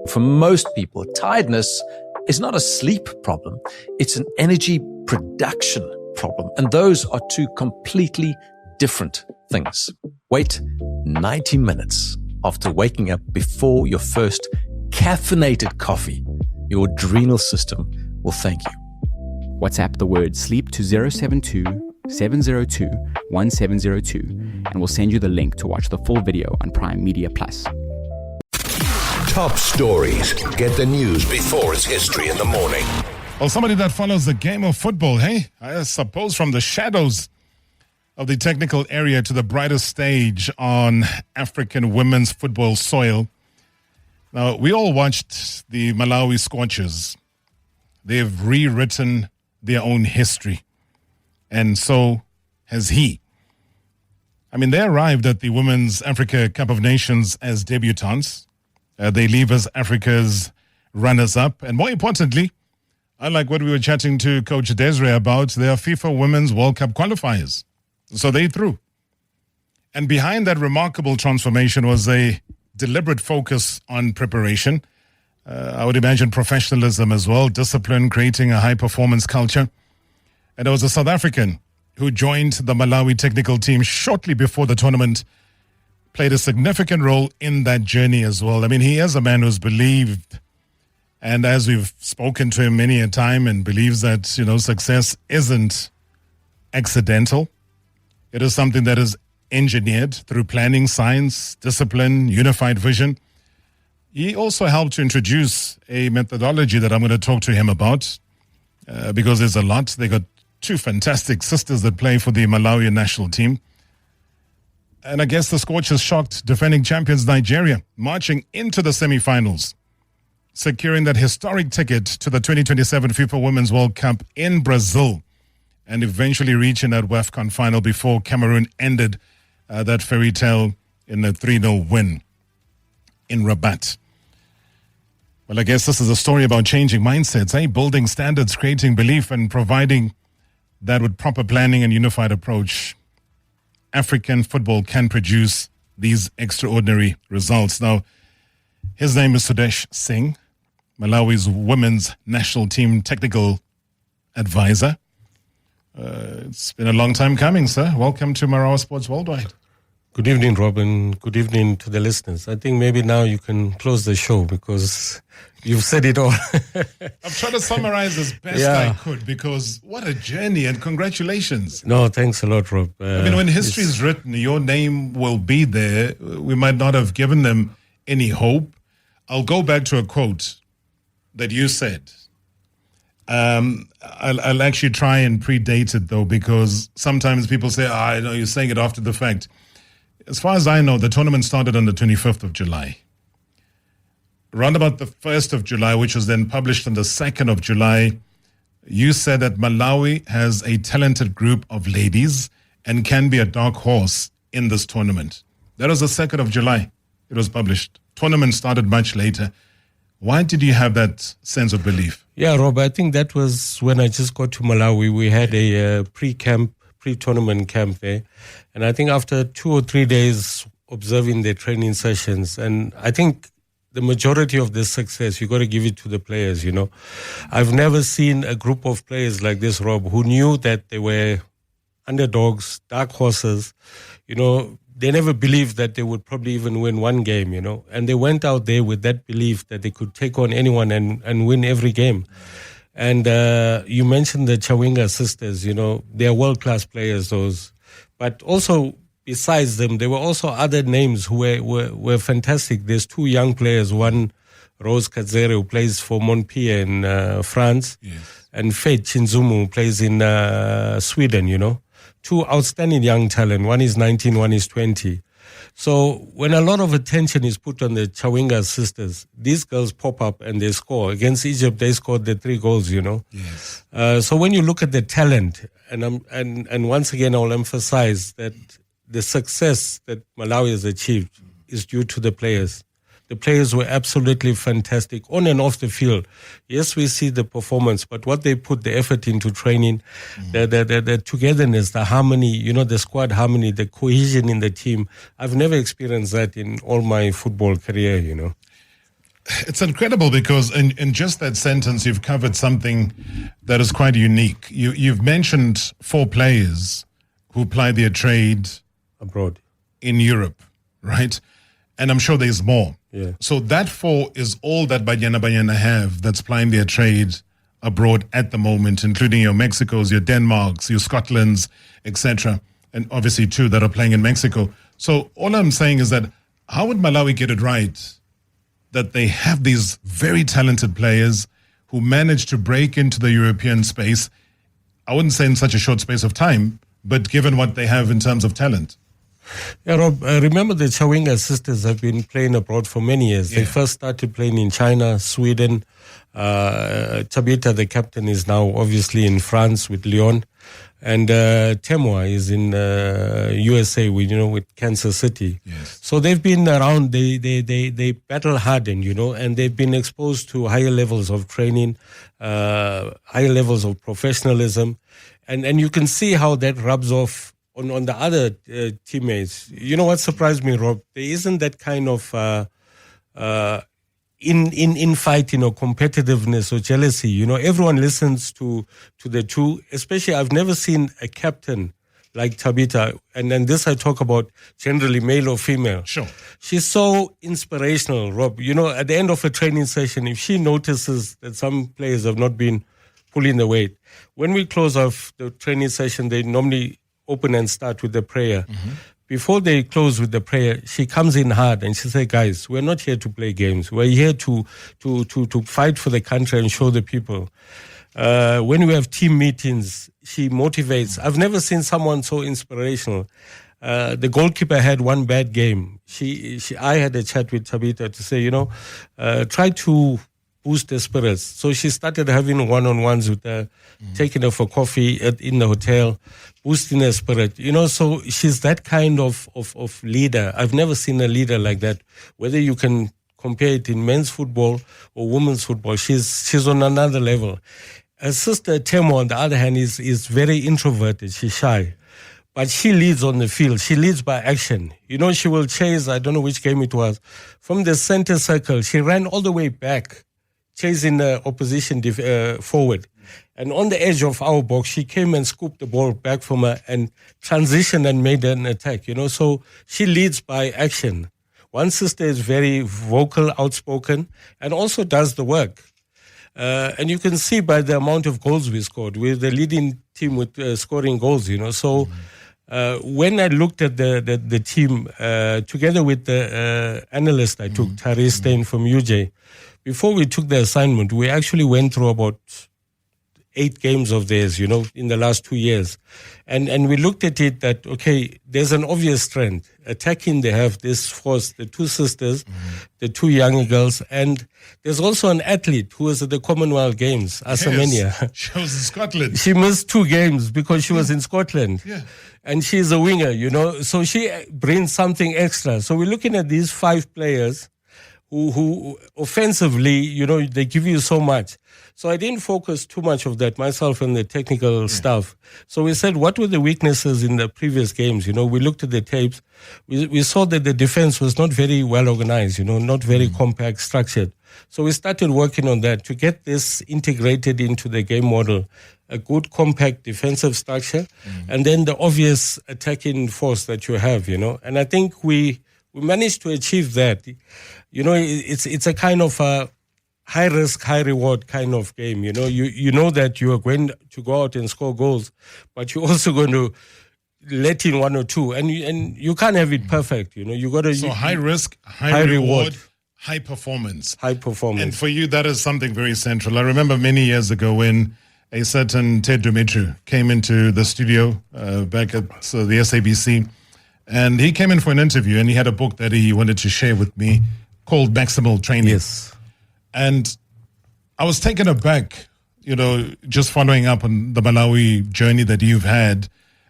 For most people, tiredness is not a sleep problem. It's an energy production problem. And those are two completely different things. Wait 90 minutes after waking up before your first caffeinated coffee. Your adrenal system will thank you. WhatsApp the word sleep to 072 702 1702 and we'll send you the link to watch the full video on Prime Media Plus. Top stories. Get the news before it's history in the morning. Well, somebody that follows the game of football, hey? I suppose from the shadows of the technical area to the brightest stage on African women's football soil. Now, we all watched the Malawi Scorchers. They've rewritten their own history. And so has he. I mean, they arrived at the Women's Africa Cup of Nations as debutantes. They leave as Africa's runners-up. And more importantly, unlike what we were chatting to Coach Desiree about, they are FIFA Women's World Cup qualifiers. So they threw. And behind that remarkable transformation was a deliberate focus on preparation. I would imagine professionalism as well, discipline, creating a high-performance culture. And there was a South African who joined the Malawi technical team shortly before the tournament, played a significant role in that journey as well. I mean, he is a man who's believed, and as we've spoken to him many a time, and believes that, success isn't accidental. It is something that is engineered through planning, science, discipline, unified vision. He also helped to introduce a methodology that I'm going to talk to him about because there's a lot. They got two fantastic sisters that play for the Malawi national team. And I guess the Scorchers shocked defending champions Nigeria, marching into the semi-finals, securing that historic ticket to the 2027 FIFA Women's World Cup in Brazil, and eventually reaching that WAFCON final before Cameroon ended that fairy tale in a 3-0 win in Rabat. Well, I guess this is a story about changing mindsets, building standards, creating belief, and providing that with proper planning and unified approach, African football can produce these extraordinary results. Now, his name is Sudesh Singh, Malawi's women's national team technical advisor. It's been a long time coming, sir. Welcome to Marawa Sports Worldwide. Good evening, Robin. Good evening to the listeners. I think maybe now you can close the show because you've said it all. I've tried to summarize as best I could because what a journey, and congratulations. No, thanks a lot, Rob. I mean, when history is written, your name will be there. We might not have given them any hope. I'll go back to a quote that you said. I'll actually try and predate it, though, because sometimes people say, I know you're saying it after the fact. As far as I know, the tournament started on the 25th of July. Around about the 1st of July, which was then published on the 2nd of July, you said that Malawi has a talented group of ladies and can be a dark horse in this tournament. That was the 2nd of July. It was published. Tournament started much later. Why did you have that sense of belief? Yeah, Rob, I think that was when I just got to Malawi. We had a pre-tournament camp there. And I think after 2 or 3 days observing their training sessions, and I think the majority of this success, you got to give it to the players, I've never seen a group of players like this, Rob, who knew that they were underdogs, dark horses, They never believed that they would probably even win one game, and they went out there with that belief that they could take on anyone and win every game. And you mentioned the Chawinga sisters, they are world-class players, those. But also, besides them, there were also other names who were fantastic. There's two young players, one, Rose Kadzere, who plays for Montpellier in France, yes, and Faith Chinzumu, who plays in Sweden, Two outstanding young talent. One is 19, one is 20. So when a lot of attention is put on the Chawinga sisters, these girls pop up and they score. Against Egypt, they scored the 3 goals, Yes. So when you look at the talent, and once again, I'll emphasize that the success that Malawi has achieved is due to the players. The players were absolutely fantastic on and off the field. Yes, we see the performance, but what they put the effort into training, the togetherness, the harmony, the squad harmony, the cohesion in the team. I've never experienced that in all my football career, It's incredible because in just that sentence, you've covered something that is quite unique. You've mentioned 4 players who ply their trade abroad in Europe, right? And I'm sure there's more. Yeah. So that 4 is all that Banyana have that's plying their trade abroad at the moment, including your Mexicos, your Denmarks, your Scotlands, etc. And obviously 2 that are playing in Mexico. So all I'm saying is that how would Malawi get it right that they have these very talented players who manage to break into the European space, I wouldn't say in such a short space of time, but given what they have in terms of talent? Yeah, Rob, remember the Chawinga sisters have been playing abroad for many years. Yeah. They first started playing in China, Sweden. Tabitha, the captain, is now obviously in France with Lyon. And Temwa is in USA with Kansas City. Yes. So they've been around, they battle hardened, and they've been exposed to higher levels of training, higher levels of professionalism. And you can see how that rubs off on the other teammates. You know what surprised me, Rob? There isn't that kind of infighting or competitiveness or jealousy. Everyone listens to the 2. Especially, I've never seen a captain like Tabitha, and this I talk about generally male or female. Sure. She's so inspirational, Rob. At the end of a training session, if she notices that some players have not been pulling the weight, when we close off the training session, they normally open and start with the prayer. Mm-hmm. Before they close with the prayer, she comes in hard and she says, guys, we're not here to play games. We're here to fight for the country and show the people. When we have team meetings, she motivates. I've never seen someone so inspirational. The goalkeeper had one bad game. I had a chat with Tabitha to say, try to boost the spirits. So she started having one-on-ones with her, taking her for coffee in the hotel, boosting her spirit. So she's that kind of leader. I've never seen a leader like that. Whether you can compare it in men's football or women's football, she's on another level. Her sister Temwa, on the other hand, is very introverted. She's shy. But she leads on the field. She leads by action. She will chase, I don't know which game it was, from the center circle. She ran all the way back, chasing the opposition forward. And on the edge of our box, she came and scooped the ball back from her and transitioned and made an attack, So she leads by action. One sister is very vocal, outspoken, and also does the work. And you can see by the amount of goals we scored. We're the leading team with scoring goals, So when I looked at the team, together with the analyst I took, Tari Stein from UJ, before we took the assignment, we actually went through about 8 games of theirs, in the last 2 years. And we looked at it that, okay, there's an obvious strength. Attacking, they have this force, the 2 sisters, the 2 younger girls, and there's also an athlete who was at the Commonwealth Games, Asamania. Yes, she was in Scotland. She missed 2 games because she was in Scotland. Yeah. And she's a winger, so she brings something extra. So we're looking at these 5 players who offensively, they give you so much. So I didn't focus too much of that myself on the technical stuff. So we said, what were the weaknesses in the previous games? We looked at the tapes. We saw that the defense was not very well organized, not very compact, structured. So we started working on that to get this integrated into the game model, a good compact defensive structure, and then the obvious attacking force that you have, And I think we managed to achieve that. It's a kind of a high risk, high reward kind of game. You know that you are going to go out and score goals, but you're also going to let in 1 or 2, and you can't have it perfect. You got to. So high risk, high reward, high performance. High performance. And for you, that is something very central. I remember many years ago when a certain Ted Dumitru came into the studio back at the SABC, and he came in for an interview, and he had a book that he wanted to share with me called Maximal Training. Yes. And I was taken aback, just following up on the Malawi journey that you've had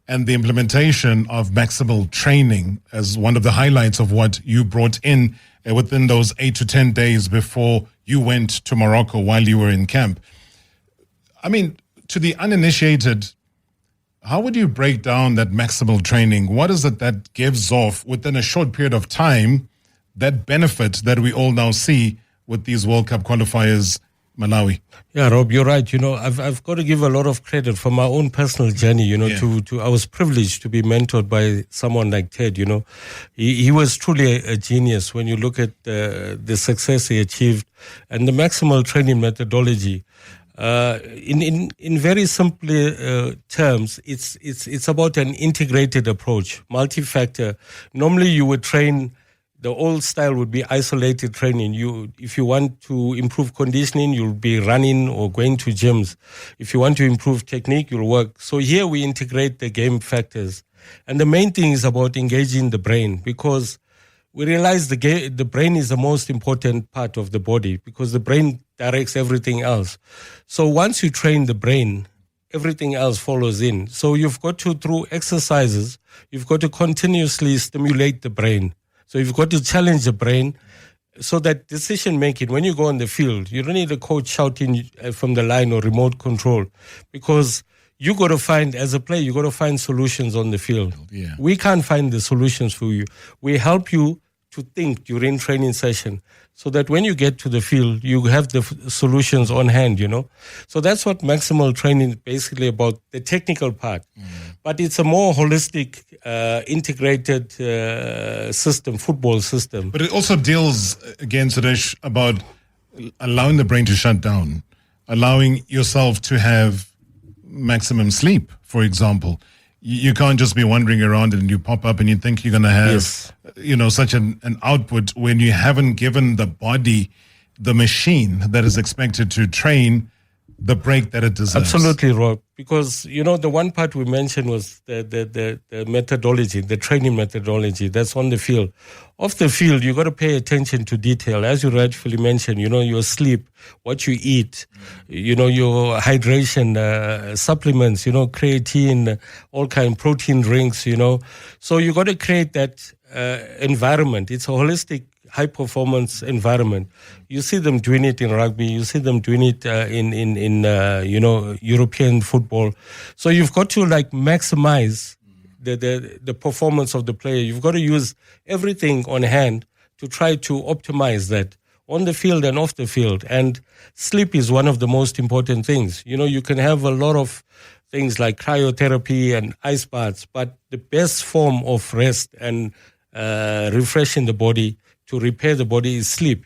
and the implementation of Maximal Training as one of the highlights of what you brought in within those 8 to 10 days before you went to Morocco while you were in camp. I mean, to the uninitiated, how would you break down that Maximal Training? What is it that gives off within a short period of time that benefit that we all now see with these World Cup qualifiers, Malawi? Yeah, Rob, you're right. I've got to give a lot of credit for my own personal journey, to I was privileged to be mentored by someone like Ted, He was truly a genius when you look at the success he achieved and the maximal training methodology. In very simple terms, it's about an integrated approach, multi-factor. Normally you would train. The old style would be isolated training. If you want to improve conditioning, you'll be running or going to gyms. If you want to improve technique, you'll work. So here we integrate the game factors. And the main thing is about engaging the brain, because we realize the brain is the most important part of the body, because the brain directs everything else. So once you train the brain, everything else follows in. So you've got to, through exercises, you've got to continuously stimulate the brain. So you've got to challenge the brain so that decision-making, when you go on the field, you don't need a coach shouting from the line or remote control, because you got to find, as a player, you got to find solutions on the field. Yeah. We can't find the solutions for you. We help you to think during training session so that when you get to the field, you have the solutions on hand, So that's what maximal training is basically about, the technical part. But it's a more holistic, integrated system, football system. But it also deals, again, Sudesh, about allowing the brain to shut down, allowing yourself to have maximum sleep, for example. You can't just be wandering around and you pop up and you think you're going to have, such an output when you haven't given the body the machine that is expected to train the break that it deserves. Absolutely, Rob. Because, the one part we mentioned was the methodology, the training methodology that's on the field. Off the field, you got to pay attention to detail. As you rightfully mentioned, your sleep, what you eat, your hydration, supplements, creatine, all kind of protein drinks, So you got to create that environment. It's a holistic high-performance environment. You see them doing it in rugby. You see them doing it in European football. So you've got to maximize the performance of the player. You've got to use everything on hand to try to optimize that on the field and off the field. And sleep is one of the most important things. You can have a lot of things like cryotherapy and ice baths, but the best form of rest and refreshing the body to repair the body is sleep,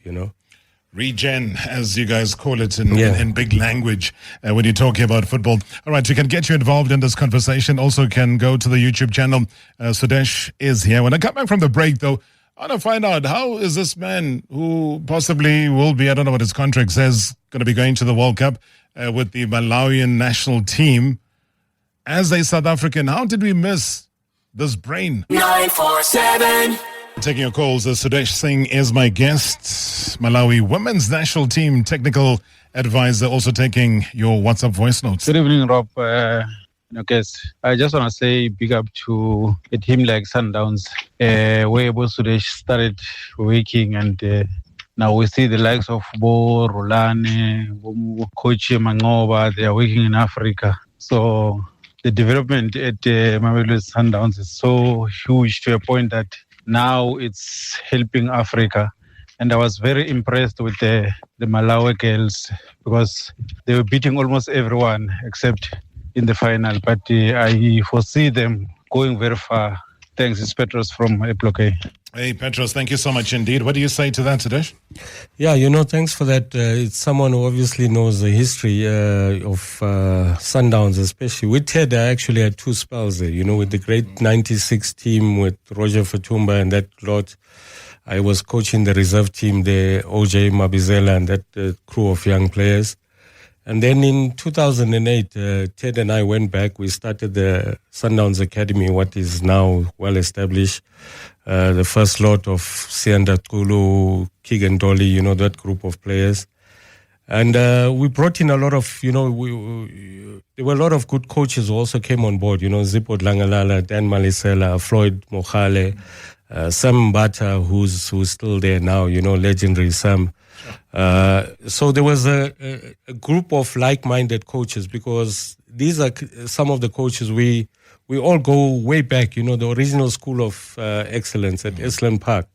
Regen, as you guys call it in big language when you're talking about football. All right, you can get you involved in this conversation. Also can go to the YouTube channel. Sudesh is here. When I come back from the break, though, I want to find out, how is this man who possibly will be, I don't know what his contract says, going to be going to the World Cup with the Malawian national team. As a South African, how did we miss this brain? 947. Taking your calls, Sudesh Singh is my guest, Malawi women's national team technical advisor, also taking your WhatsApp voice notes. Good evening, Rob. I just want to say big up to a team like Sundowns, where Sudesh started working, and now we see the likes of Bo, Rolane, Coach Mangoba, they are working in Africa. So the development at Mamelodi Sundowns is so huge to a point that now it's helping Africa. And I was very impressed with the Malawi girls, because they were beating almost everyone except in the final. But I foresee them going very far. Thanks. It's Petros from Eploke. Hey, Petros, thank you so much indeed. What do you say to that, Sudesh? Yeah, thanks for that. It's someone who obviously knows the history of Sundowns, especially. With Ted, I actually had two spells there, with the great 96 team with Roger Fatumba and that lot. I was coaching the reserve team, the OJ Mabizela and that crew of young players. And then in 2008, Ted and I went back. We started the Sundowns Academy, what is now well established. The first lot of Sianda Kulu, Keegan Dolly, that group of players. And we brought in a lot of, there were a lot of good coaches who also came on board, Zippo Dlangalala, Dan Malisela, Floyd Mohale, Sam Mbata, who's still there now, legendary Sam. So there was a group of like-minded coaches, because these are some of the coaches we all go way back, the original school of excellence at Esland Park.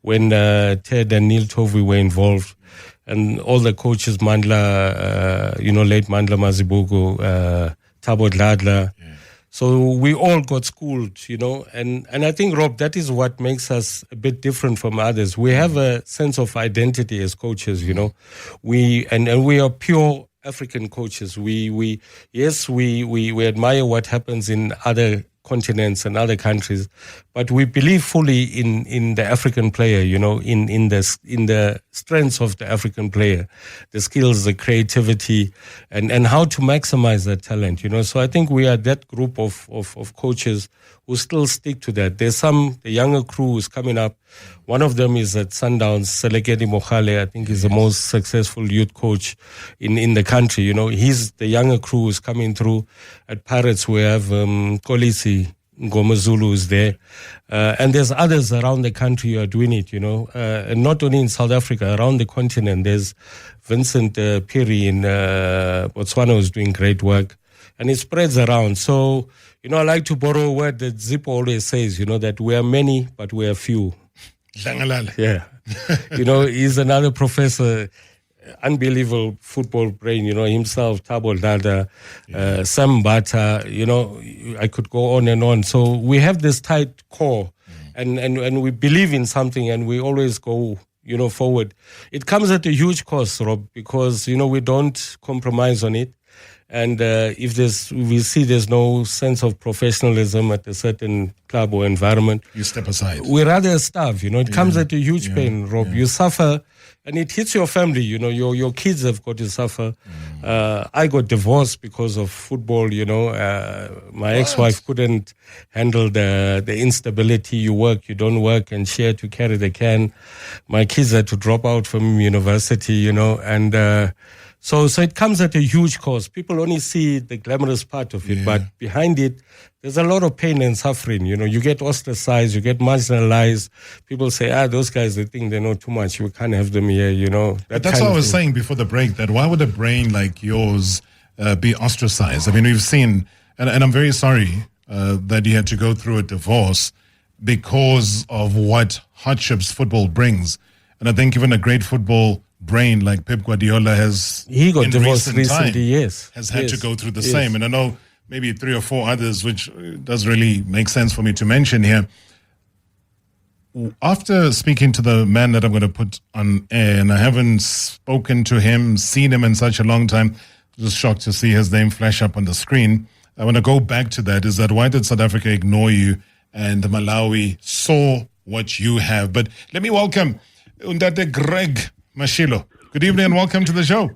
when Ted and Neil Tovey were involved, and all the coaches, Mandla, late Mandla Mazibuko, Thabo Dladla. Yeah. So we all got schooled, and I think, Rob, that is what makes us a bit different from others. We have a sense of identity as coaches, We are pure African coaches. We admire what happens in other continents and other countries, but we believe fully in the African player, in the strengths of the African player, the skills, the creativity, and how to maximize that talent, So I think we are that group of coaches who still stick to that. There's the younger crew who's coming up. One of them is at Sundowns, Selekedi Mohale. I think he's the most successful youth coach in the country. He's the younger crew who's coming through. At Pirates, we have Kolisi Ngomazulu is there. And there's others around the country who are doing it, and not only in South Africa, around the continent. There's Vincent Piri in Botswana who's doing great work. And it spreads around. So, I like to borrow a word that Zippo always says, that we are many, but we are few. Yeah. He's another professor, unbelievable football brain, himself, Thabo Dladla, Sam Bata, I could go on and on. So we have this tight core and we believe in something and we always go, forward. It comes at a huge cost, Rob, because, we don't compromise on it. And if we see there's no sense of professionalism at a certain club or environment, you step aside. We rather starve. It comes at a huge pain, Rob. Yeah. You suffer, and it hits your family. Your kids have got to suffer. I got divorced because of football. My ex-wife couldn't handle the instability. You work, you don't work, and share to carry the can. My kids had to drop out from university. And. So it comes at a huge cost. People only see the glamorous part of it, but behind it, there's a lot of pain and suffering. You get ostracized, you get marginalized. People say, those guys, they think they know too much. We can't have them here, But that's what I was saying before the break, that why would a brain like yours be ostracized? I mean, we've seen, and I'm very sorry that you had to go through a divorce because of what hardships football brings. And I think even a great football brain like Pep Guardiola he got divorced recently, yes. Has had to go through the same. And I know maybe 3 or 4 others, which does really make sense for me to mention here. After speaking to the man that I'm going to put on air, and I haven't spoken to him, seen him in such a long time, just shocked to see his name flash up on the screen. I want to go back to that, is that why did South Africa ignore you and Malawi saw what you have? But let me welcome Undate Greg Mashilo. Good evening and welcome to the show.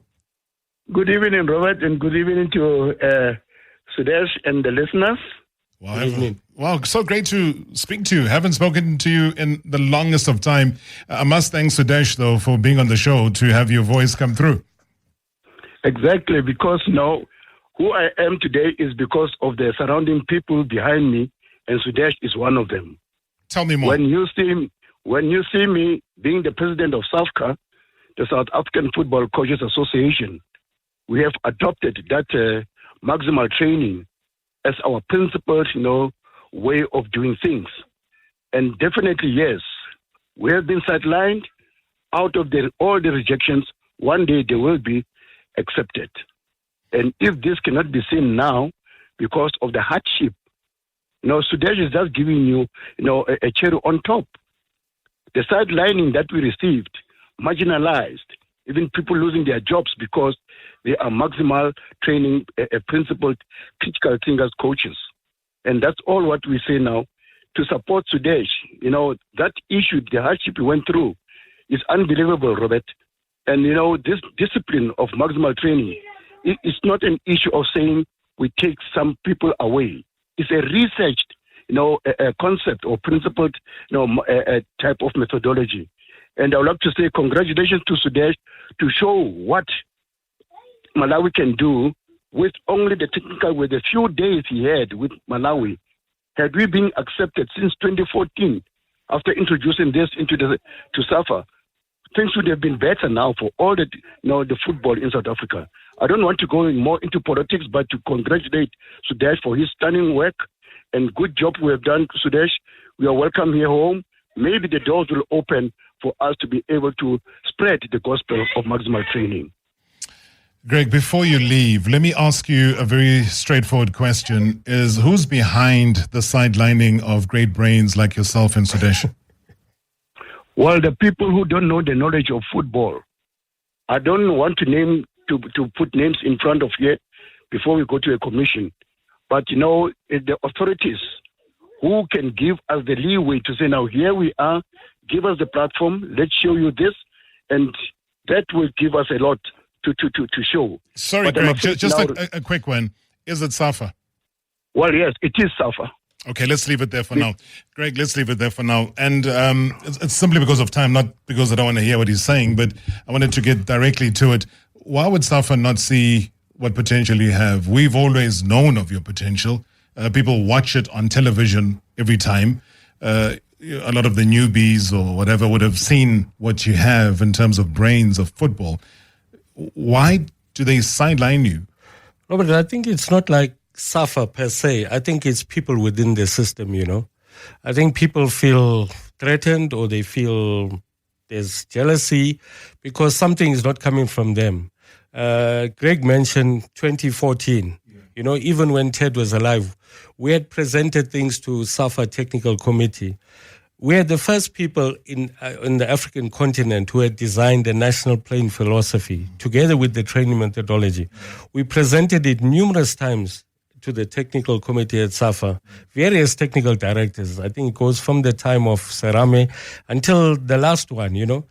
Good evening, Robert, and good evening to Sudesh and the listeners. Wow, so great to speak to you. Haven't spoken to you in the longest of time. I must thank Sudesh, though, for being on the show to have your voice come through. Exactly, because who I am today is because of the surrounding people behind me, and Sudesh is one of them. Tell me more. When you see me being the president of SAFCA, the South African Football Coaches Association, we have adopted that maximal training as our principal, way of doing things. And definitely, yes, we have been sidelined. Out of all the rejections, one day they will be accepted. And if this cannot be seen now because of the hardship, Sudesh is just giving you, a cherry on top. The sidelining that we received, marginalized, even people losing their jobs because they are maximal training principled critical thinkers coaches. And that's all what we say now. To support Sudesh, that issue, the hardship we went through is unbelievable, Robert. And, this discipline of maximal training, it's not an issue of saying we take some people away. It's a researched, a concept or principled, a type of methodology. And I would like to say congratulations to Sudesh to show what Malawi can do with only the technical, with the few days he had with Malawi. Had we been accepted since 2014, after introducing this to SAFA, things would have been better now for all the football in South Africa. I don't want to go more into politics, but to congratulate Sudesh for his stunning work and good job we have done, Sudesh. We are welcome here home. maybe the doors will open for us to be able to spread the gospel of maximal training. Greg, before you leave, let me ask you a very straightforward question. Who's behind the sidelining of great brains like yourself and Sudesh? Well, the people who don't know the knowledge of football. I don't want to put names in front of here before we go to a commission. But, the authorities who can give us the leeway to say, now here we are, give us the platform, let's show you this, and that will give us a lot to show. Sorry, Greg, just a quick one. Is it SAFA? Well, yes, it is SAFA. Okay, let's leave it there for now. Greg, let's leave it there for now. And it's simply because of time, not because I don't want to hear what he's saying, but I wanted to get directly to it. Why would SAFA not see what potential you have? We've always known of your potential. People watch it on television every time. A lot of the newbies or whatever would have seen what you have in terms of brains of football. Why do they sideline you? Robert, I think it's not like SAFA per se. I think it's people within the system, I think people feel threatened or they feel there's jealousy because something is not coming from them. Greg mentioned 2014. Even when Ted was alive, we had presented things to SAFA Technical Committee. We are the first people in the African continent who had designed the national playing philosophy together with the training methodology. We presented it numerous times to the technical committee at SAFA, various technical directors. I think it goes from the time of Serame until the last one, The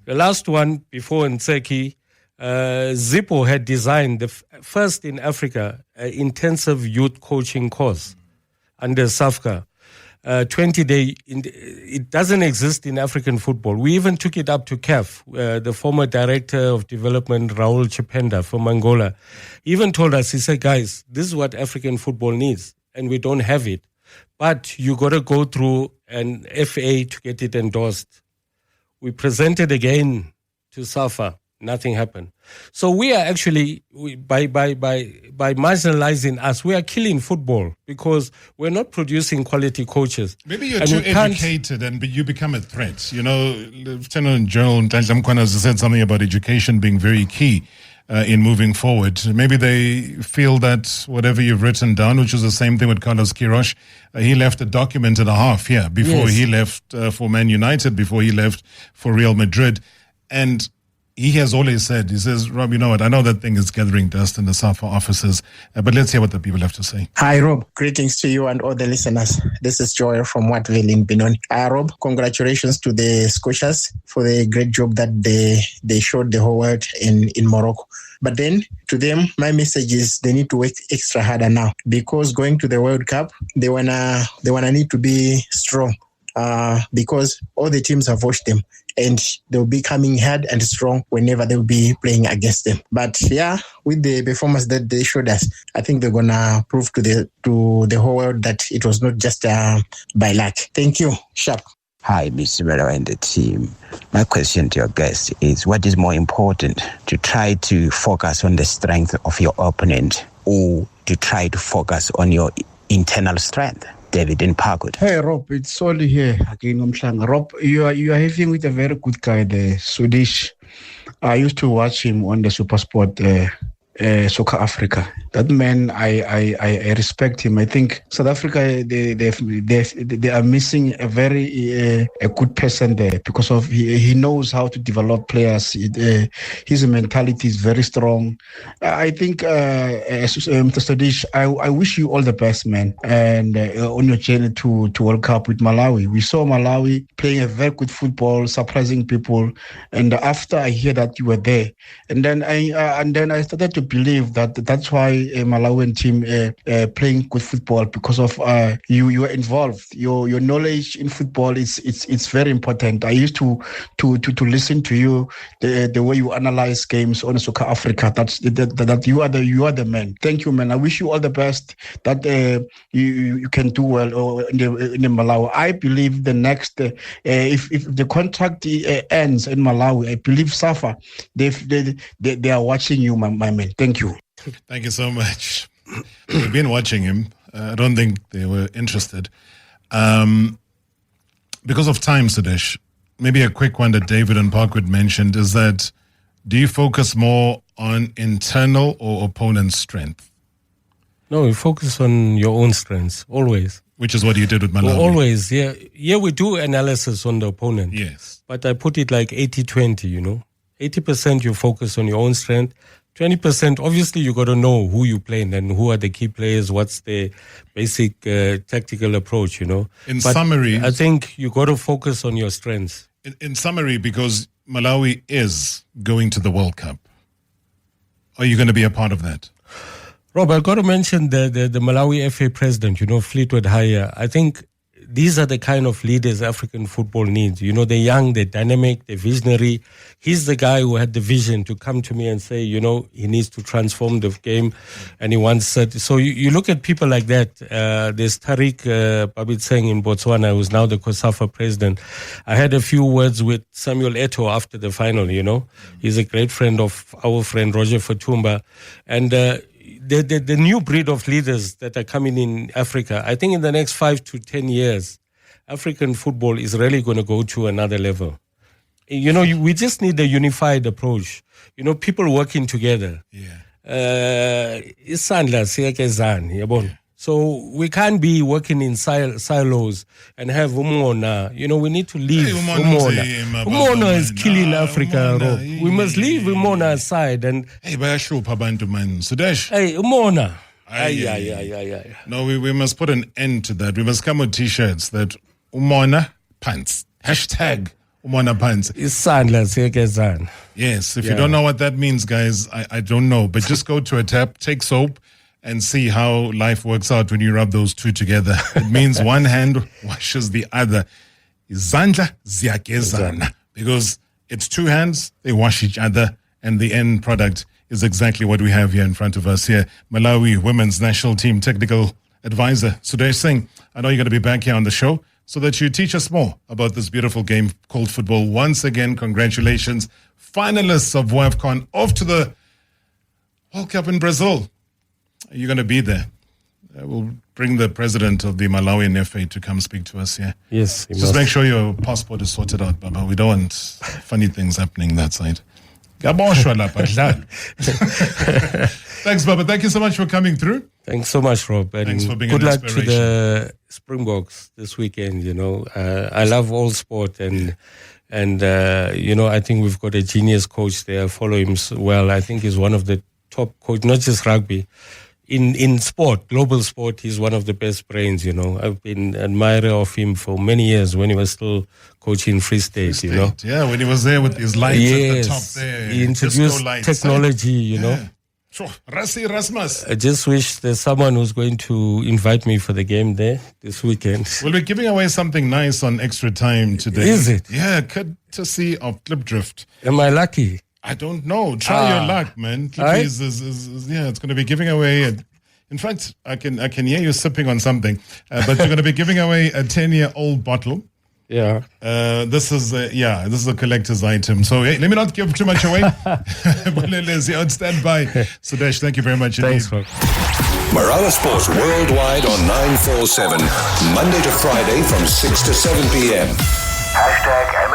last one before Nseki, Zippo had designed the first in Africa intensive youth coaching course under SAFCA. 20-day, it doesn't exist in African football. We even took it up to CAF. The former director of development, Raul Chipenda from Angola, even told us, he said, guys, this is what African football needs, and we don't have it. But you got to go through an FA to get it endorsed. We presented again to SAFA. Nothing happened. So we are actually, by marginalizing us, we are killing football because we're not producing quality coaches. Maybe you're too educated and you become a threat. Lieutenant General Ntanhla Mkhwana said something about education being very key in moving forward. Maybe they feel that whatever you've written down, which is the same thing with Carlos Queiroz, he left a document and a half here before he left for Man United, before he left for Real Madrid. And he has always said, he says, Rob, you know what, I know that thing is gathering dust in the SAFA offices, but let's hear what the people have to say. Hi, Rob. Greetings to you and all the listeners. This is Joy from Wattville in Benoni. Rob, congratulations to the Scorchers for the great job that they showed the whole world in Morocco. But then, to them, my message is they need to work extra harder now because going to the World Cup, they wanna need to be strong because all the teams have watched them. And they'll be coming hard and strong whenever they'll be playing against them. But with the performance that they showed us, I think they're gonna prove to the whole world that it was not just by luck. Thank you. Sharp. Hi, Mr. Marawa and the team. My question to your guest is, what is more important, to try to focus on the strength of your opponent or to try to focus on your internal strength? David in Parkwood. Hey Rob, it's Soli here again. Rob, you are having with a very good guy, the Sudesh. I used to watch him on the SuperSport Soccer Africa. That man, I respect him. I think South Africa they are missing a very a good person there because of he knows how to develop players. His mentality is very strong. I think Mr. Sudesh, I wish you all the best, man, and on your journey to World Cup with Malawi. We saw Malawi playing a very good football, surprising people, and after I hear that you were there, and then I started to believe that that's why Malawian team playing good football because of you are involved. Your knowledge in football it's very important. I used to listen to you the way you analyze games on Soccer Africa. That you are the man. Thank you, man. I wish you all the best. That you can do well in the Malawi. I believe the next if the contract ends in Malawi, I believe SAFA they are watching you, my man. Thank you. Thank you so much. We've been watching him. I don't think they were interested. Because of time, Sudesh, maybe a quick one that David and Parkwood mentioned is that, do you focus more on internal or opponent's strength? No, we focus on your own strengths, always. Which is what you did with Malawi. Always, yeah. Yeah, we do analysis on the opponent. Yes. But I put it like 80-20, 80% you focus on your own strength. 20%, obviously, you got to know who you playing and who are the key players, what's the basic tactical approach, In summary, I think you got to focus on your strengths. In summary, because Malawi is going to the World Cup, are you going to be a part of that? Rob, I've got to mention the Malawi FA president, Fleetwood Haya. I think these are the kind of leaders African football needs. They're young, they're dynamic, they're visionary. He's the guy who had the vision to come to me and say, he needs to transform the game. And he wants it. So you look at people like that. There's Tariq Babitseng in Botswana, who's now the COSAFA president. I had a few words with Samuel Eto'o after the final, He's a great friend of our friend Roger Fatumba. And the new breed of leaders that are coming in Africa, I think in the next 5 to 10 years, African football is really going to go to another level. We just need a unified approach. People working together. Isandla siyakezana, yabona. So we can't be working in silos and have umona. We need to leave umona. Umona is killing Africa, Rob. We must leave umona aside. And hey, bayashupha abantu man. Sudesh. Hey, umona. No, we must put an end to that. We must come with T-shirts that umona pants. Hashtag umona pants. Isandla siyakezana. Yes, if you don't know what that means, guys, I don't know. But just go to a tap, take soap, and see how life works out when you rub those two together. It means one hand washes the other. Izandla ziyakezana. Because it's two hands, they wash each other, and the end product is exactly what we have here in front of us here. Malawi Women's National Team Technical Advisor, Sudesh Singh. I know you're going to be back here on the show so that you teach us more about this beautiful game called football. Once again, congratulations. Finalists of WAFCON off to the World Cup in Brazil. You're going to be there. We'll bring the president of the Malawian FA to come speak to us here. Yes. Just make sure your passport is sorted out, Baba. We don't want funny things happening that side. Thanks, Baba. Thank you so much for coming through. Thanks so much, Rob. And thanks for being good an luck inspiration. to the Springboks this weekend. I love all sport and I think we've got a genius coach there. I follow him well. I think he's one of the top coach, not just rugby. In sport, global sport, he's one of the best brains, I've been an admirer of him for many years when he was still coaching Free State, Yeah, when he was there with his lights at the top there. He introduced technology, Rassi Rasmus. I just wish there's someone who's going to invite me for the game there this weekend. We'll be giving away something nice on Extra Time today. Is it? Yeah, courtesy of Clipdrift. Am I lucky? I don't know. Try your luck, man. Clippy is it's going to be giving away. In fact, I can hear you sipping on something. But you're going to be giving away a 10-year-old bottle. Yeah. This is a collector's item. So let me not give too much away. Bulelezi on standby. Sudesh, thank you very much. Thanks, Rob. Marawa Sports Worldwide on 947, Monday to Friday from 6 to 7 p.m. #M